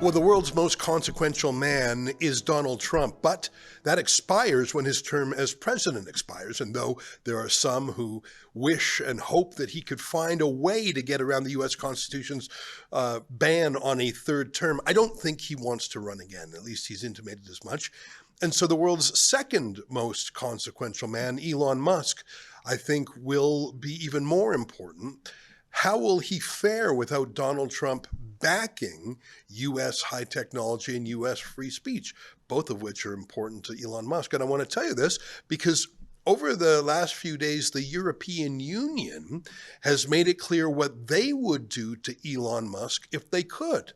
Well, the world's most consequential man is Donald Trump, but that expires when his term as president expires. And though there are some who wish and hope that he could find a way to get around the U.S. Constitution's ban on a third term, I don't think he wants to run again. At least he's intimated as much. And so the world's second most consequential man, Elon Musk, I think will be even more important. How will he fare without Donald Trump backing U.S. high technology and U.S. free speech, both of which are important to Elon Musk? And I want to tell you this because over the last few days, the European Union has made it clear what they would do to Elon Musk if they could.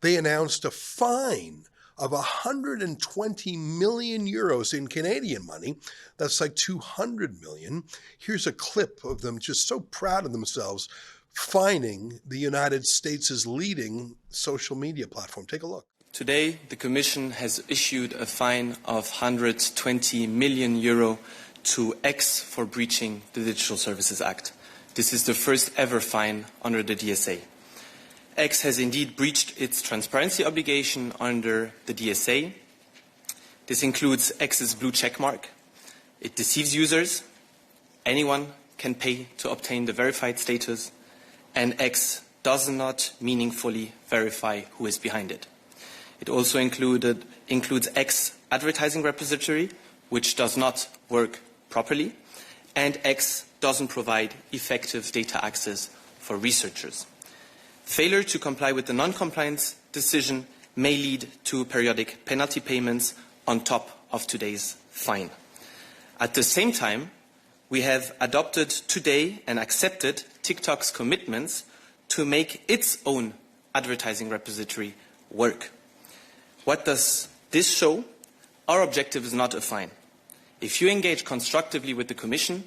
They announced a fine of 120 million euros in Canadian money. That's like 200 million. Here's a clip of them just so proud of themselves fining the United States' leading social media platform. Take a look. Today, the Commission has issued a fine of 120 million euro to X for breaching the Digital Services Act. This is the first ever fine under the DSA. X has indeed breached its transparency obligation under the DSA. This includes X's blue check mark. It deceives users. Anyone can pay to obtain the verified status. And X does not meaningfully verify who is behind it. It also includes X advertising repository, which does not work properly, and X doesn't provide effective data access for researchers. Failure to comply with the non-compliance decision may lead to periodic penalty payments on top of today's fine. At the same time, we have adopted today and accepted TikTok's commitments to make its own advertising repository work. What does this show? Our objective is not a fine. If you engage constructively with the Commission,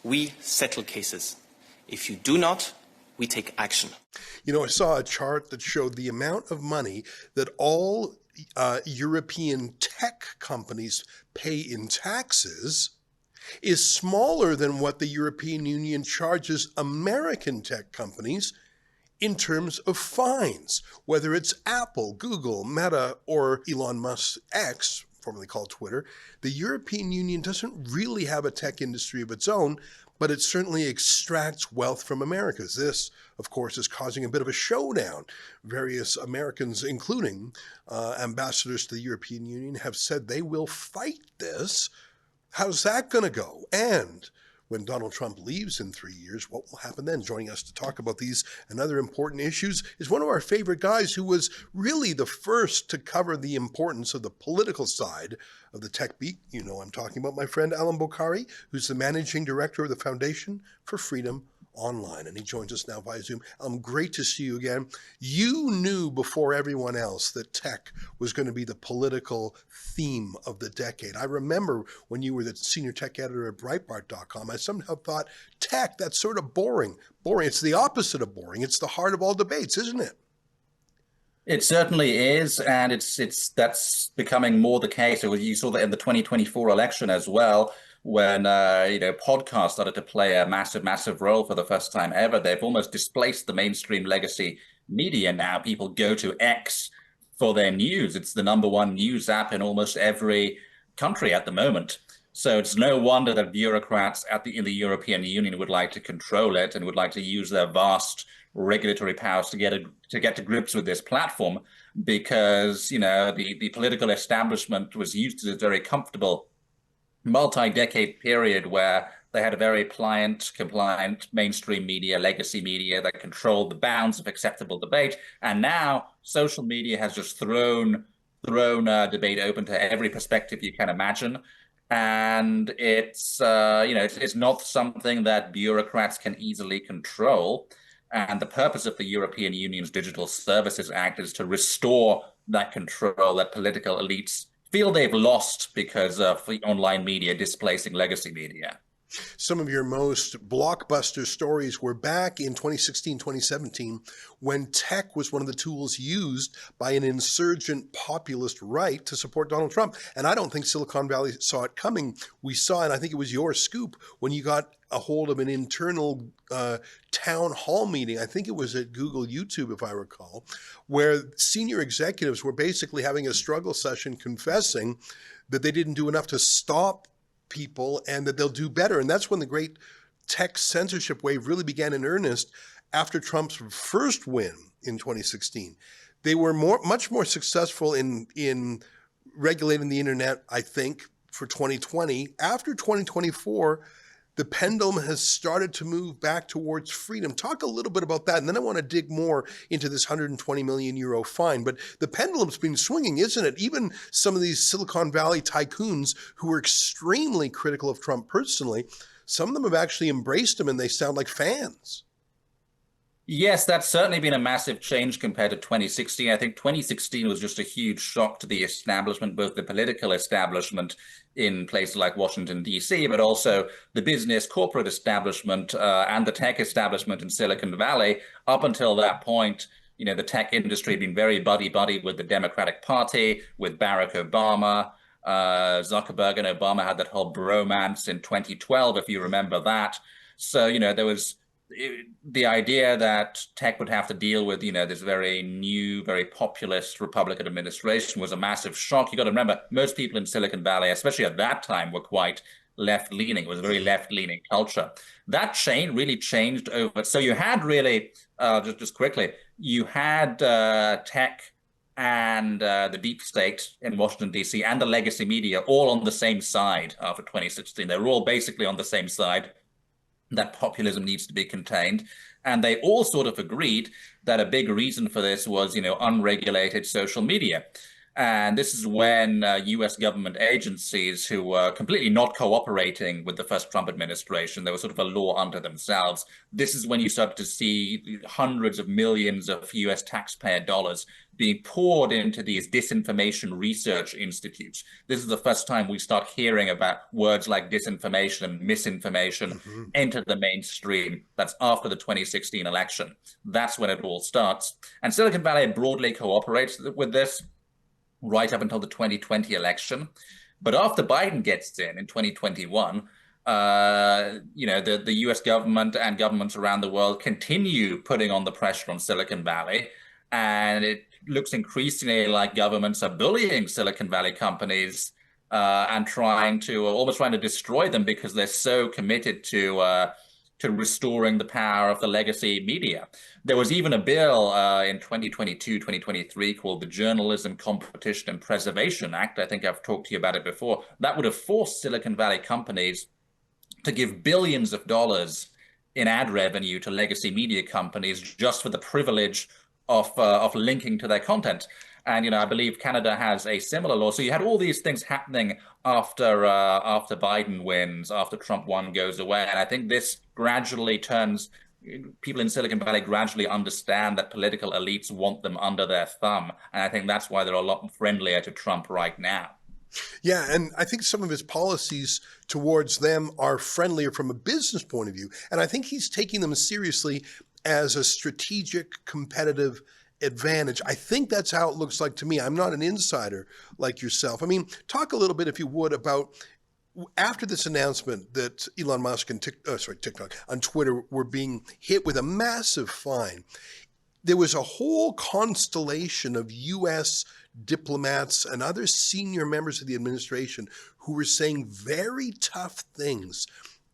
we settle cases. If you do not, we take action. You know, I saw a chart that showed the amount of money that all European tech companies pay in taxes is smaller than what the European Union charges American tech companies in terms of fines, whether it's Apple, Google, Meta, or Elon Musk's X, formerly called Twitter. The European Union doesn't really have a tech industry of its own, but it certainly extracts wealth from Americans. This, of course, is causing a bit of a showdown. Various Americans, including ambassadors to the European Union, have said they will fight this. How's that going to go? And when Donald Trump leaves in 3 years, what will happen then? Joining us to talk about these and other important issues is one of our favorite guys who was really the first to cover the importance of the political side of the tech beat. You know I'm talking about my friend Allum Bokhari, who's the managing director of the Foundation for Freedom Online, and he joins us now via Zoom. Great to see you again. You knew before everyone else that tech was going to be the political theme of the decade. I remember when you were the senior tech editor at Breitbart.com, I somehow thought tech, that's sort of boring. Boring. It's the opposite of boring. It's the heart of all debates, isn't it? It certainly is, and that's becoming more the case. You saw that in the 2024 election as well, when podcasts started to play a massive role for the first time ever. They've almost displaced the mainstream legacy media now. People go to X for their news. It's the #1 news app in almost every country at the moment. So it's no wonder that bureaucrats in the European Union would like to control it and would like to use their vast regulatory powers to get to grips with this platform, because the political establishment was used to a very comfortable multi-decade period where they had a very compliant mainstream media, legacy media that controlled the bounds of acceptable debate. And now social media has just thrown debate open to every perspective you can imagine. And it's not something that bureaucrats can easily control. And the purpose of the European Union's Digital Services Act is to restore that control that political elites feel they've lost because of the online media displacing legacy media. Some of your most blockbuster stories were back in 2016, 2017, when tech was one of the tools used by an insurgent populist right to support Donald Trump. And I don't think Silicon Valley saw it coming. We saw, and I think it was your scoop, when you got a hold of an internal town hall meeting, I think it was at Google YouTube, if I recall, where senior executives were basically having a struggle session confessing that they didn't do enough to stop people and that they'll do better. And that's when the great tech censorship wave really began in earnest after Trump's first win in 2016. They were much more successful in regulating the internet, I think, for 2020. After 2024, the pendulum has started to move back towards freedom. Talk a little bit about that, and then I want to dig more into this 120 million euro fine. But the pendulum's been swinging, isn't it? Even some of these Silicon Valley tycoons who were extremely critical of Trump personally, some of them have actually embraced him, and they sound like fans. Yes, that's certainly been a massive change compared to 2016. I think 2016 was just a huge shock to the establishment, both the political establishment in places like Washington, D.C., but also the business corporate establishment and the tech establishment in Silicon Valley. Up until that point, the tech industry had been very buddy-buddy with the Democratic Party, with Barack Obama. Zuckerberg and Obama had that whole bromance in 2012, if you remember that. So, there was the idea that tech would have to deal with, this very new, very populist Republican administration was a massive shock. You got to remember, most people in Silicon Valley, especially at that time, were quite left-leaning. It was a very left-leaning culture. That really changed over. So you had really, just quickly, you had tech and the deep state in Washington, D.C., and the legacy media all on the same side after 2016. They were all basically on the same side, that populism needs to be contained. And they all sort of agreed that a big reason for this was, unregulated social media. And this is when U.S. government agencies who were completely not cooperating with the first Trump administration, they were sort of a law unto themselves. This is when you start to see hundreds of millions of U.S. taxpayer dollars being poured into these disinformation research institutes. This is the first time we start hearing about words like disinformation and misinformation enter the mainstream. That's after the 2016 election. That's when it all starts. And Silicon Valley broadly cooperates with this right up until the 2020 election. But after Biden gets in 2021, the U.S. government and governments around the world continue putting on the pressure on Silicon Valley. And it looks increasingly like governments are bullying Silicon Valley companies and almost trying to destroy them because they're so committed to restoring the power of the legacy media. There was even a bill in 2022, 2023 called the Journalism Competition and Preservation Act. I think I've talked to you about it before. That would have forced Silicon Valley companies to give billions of dollars in ad revenue to legacy media companies just for the privilege of linking to their content. And, I believe Canada has a similar law. So you had all these things happening after Biden wins, after Trump 1 goes away. And I think this gradually turns people in Silicon Valley gradually understand that political elites want them under their thumb. And I think that's why they're a lot friendlier to Trump right now. Yeah, and I think some of his policies towards them are friendlier from a business point of view. And I think he's taking them seriously as a strategic competitive advantage. I think that's how it looks like to me. I'm not an insider like yourself. I mean, talk a little bit, if you would, about after this announcement that Elon Musk and TikTok on Twitter were being hit with a massive fine. There was a whole constellation of U.S. diplomats and other senior members of the administration who were saying very tough things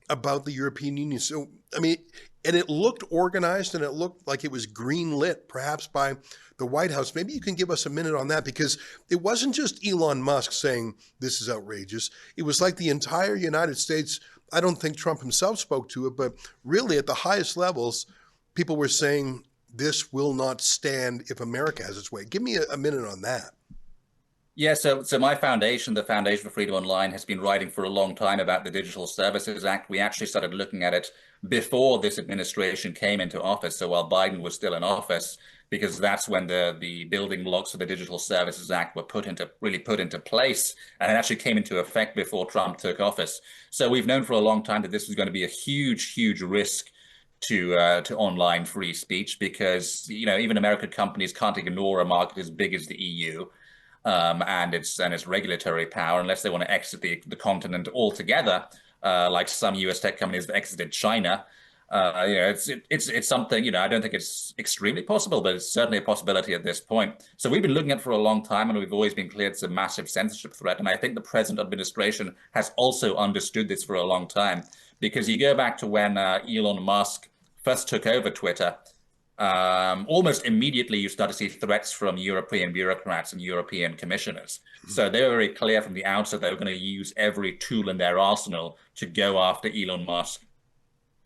about the European Union. So, I mean, and it looked organized and it looked like it was green-lit, perhaps by the White House. Maybe you can give us a minute on that, because it wasn't just Elon Musk saying this is outrageous. It was like the entire United States. I don't think Trump himself spoke to it, but really at the highest levels, people were saying this will not stand if America has its way. Give me a minute on that. Yeah, so my foundation, the Foundation for Freedom Online, has been writing for a long time about the Digital Services Act. We actually started looking at it before this administration came into office, so while Biden was still in office, because that's when the building blocks for the Digital Services Act were really put into place, and it actually came into effect before Trump took office. So we've known for a long time that this was going to be a huge, huge risk to online free speech, because even American companies can't ignore a market as big as the EU, and its regulatory power, unless they want to exit the continent altogether, like some U.S. tech companies that exited China. It's something, I don't think it's extremely possible, but it's certainly a possibility at this point. So we've been looking at it for a long time, and we've always been clear it's a massive censorship threat. And I think the present administration has also understood this for a long time, because you go back to when Elon Musk first took over Twitter. Almost immediately, you start to see threats from European bureaucrats and European commissioners. So they were very clear from the outset they were going to use every tool in their arsenal to go after Elon Musk,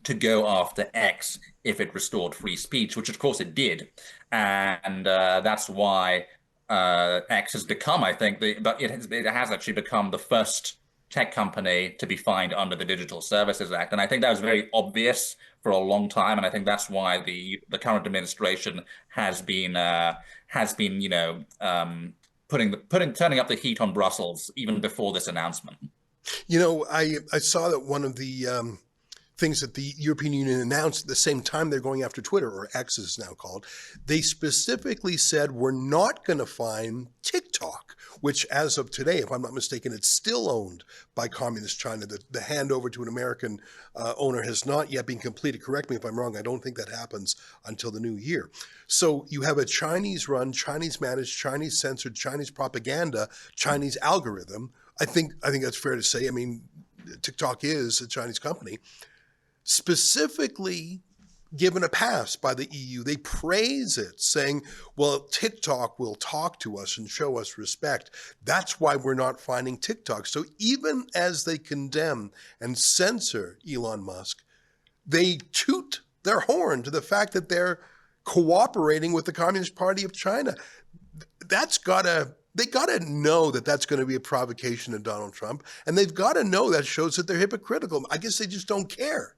to go after X if it restored free speech, which of course it did. And that's why X has become, I think, but it has actually become the first tech company to be fined under the Digital Services Act. And I think that was very obvious for a long time. And I think that's why the current administration has been turning up the heat on Brussels even before this announcement. I saw that one of the things that the European Union announced at the same time they're going after Twitter, or X is now called, they specifically said we're not going to fine TikTok, which as of today, if I'm not mistaken, it's still owned by Communist China. The handover to an American owner has not yet been completed. Correct me if I'm wrong. I don't think that happens until the new year. So you have a Chinese-run, Chinese-managed, Chinese-censored, Chinese propaganda, Chinese algorithm. I think that's fair to say. I mean, TikTok is a Chinese company. Specifically given a pass by the EU. They praise it, saying, well, TikTok will talk to us and show us respect. That's why we're not finding TikTok. So even as they condemn and censor Elon Musk, they toot their horn to the fact that they're cooperating with the Communist Party of China. They got to know that that's going to be a provocation to Donald Trump, and they've got to know that shows that they're hypocritical. I guess they just don't care.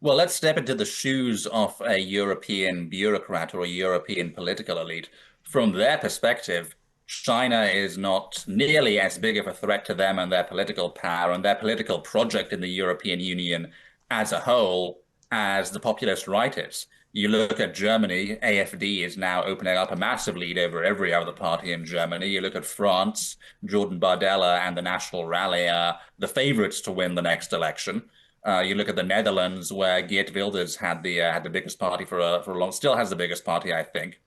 Well, let's step into the shoes of a European bureaucrat or a European political elite. From their perspective, China is not nearly as big of a threat to them and their political power and their political project in the European Union as a whole as the populist right is. You look at Germany, AfD is now opening up a massive lead over every other party in Germany. You look at France, Jordan Bardella and the National Rally are the favorites to win the next election. You look at the Netherlands, where Geert Wilders had the biggest party for a long, still has the biggest party, I think.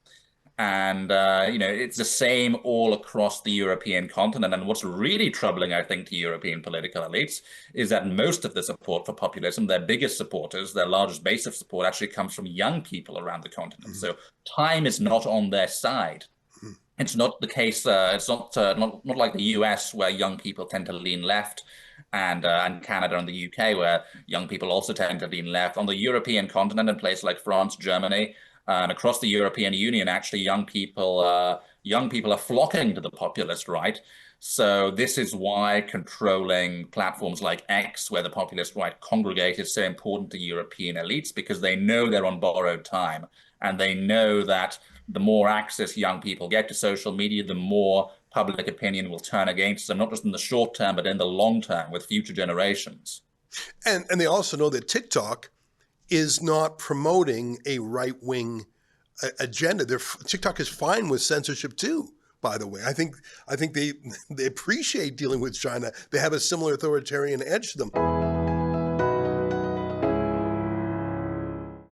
And it's the same all across the European continent. And what's really troubling, I think, to European political elites is that most of the support for populism, their biggest supporters, their largest base of support, actually comes from young people around the continent. So time is not on their side. It's not the case. It's not like the US, where young people tend to lean left, and Canada and the UK, where young people also tend to lean left. On the European continent, in places like France, Germany, and across the European Union, actually, young people are flocking to the populist right. So this is why controlling platforms like X, where the populist right congregate, is so important to European elites, because they know they're on borrowed time, and they know that the more access young people get to social media, the more public opinion will turn against them, not just in the short term, but in the long term with future generations. And they also know that TikTok is not promoting a right-wing agenda. TikTok is fine with censorship too, by the way. I think they appreciate dealing with China. They have a similar authoritarian edge to them.